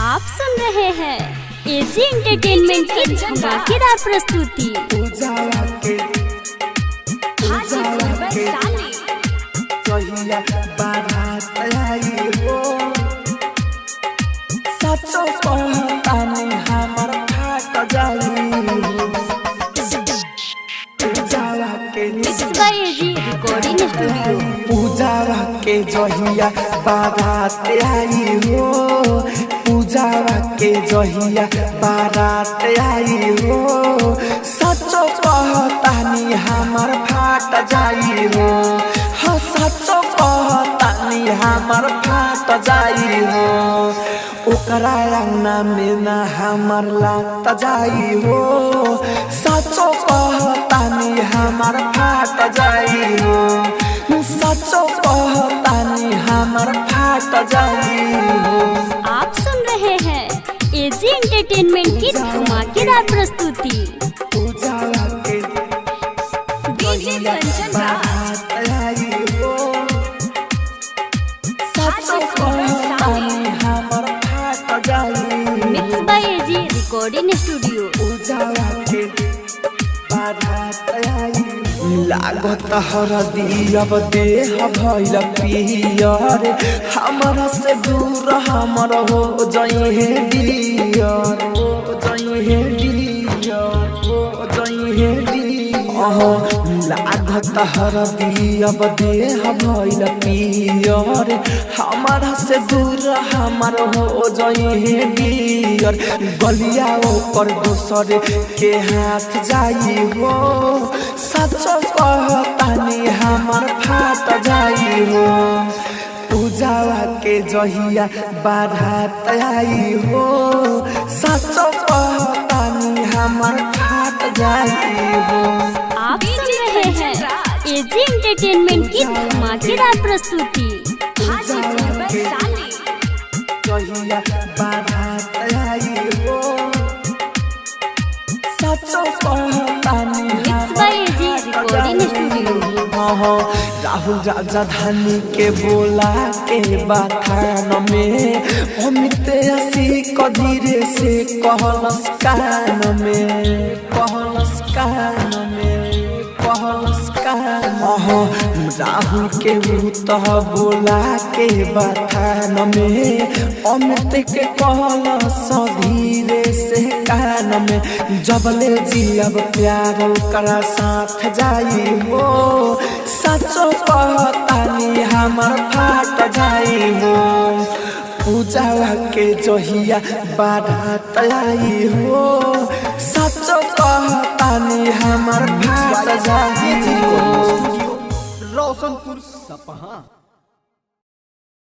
आप सुन रहे हैं एजी एंटरटेनमेंट की धमाकेदार प्रस्तुति। रिकॉर्डिंग स्टूडियो पूजावा के जहिया बारात आई हो, पूजावा के जहिया बारात आई हो, सचो कहतानी हमर फाट जाई हो, हाँ सचो कहतानी हमर फाट जाई हो, ओकरा अंगना में ना हमर लात जाई हो, सचो कहतानी हमर फाट जाई हो, सचो कहतानी हमर फाट जाई हो। आप सुन रहे हैं एजी एंटरटेनमेंट की धमाकेदार प्रस्तुति। पूजावा के डीजे कंचन बारात आई हो, सचो कहतानी हमर फाट जाई हो। Mix by AG recording studio. पूजावा के बारात आई लागत हरदी अब देह भइल पियर, हमरा से दूर हमर हो जइहे डियर, हो जइहे डियर, हो जइहे डियर। लागत हरदी अब देह भइल पियर, हमरा से दूर हमर हो जइहे डियर, गलिया ओकर दोसर के हाथ जाई हो, सचो कहतानी हमर फाट जाई हो, पूजावा के जहिया बारात आई हो, सचो कहतानी हमर फाट जाई हो। आप सुन रहे हैं एजी एंटरटेनमेंट की धमाकेदार प्रस्तुति। पूजावा के जहिया बारात आई हो, सचो कहतानी mix by AG recording studio. Rahul राजधानी के बोला के बखान में, अमित असी धीरे से कहलस कान में, कहलस कान में, कहलस कान। राहुल के भूत बोला के बखान में, अमित के कहलस धीरे से कान में, जबले जियब प्यार ओकरा साथ जाई हो, सचो कहतानी हमर फाट जाई हो, पूजावा के जहिया बारात आई हो, सचो कहतानी हमर फाट जाई हो। रोशनपुर सपहा।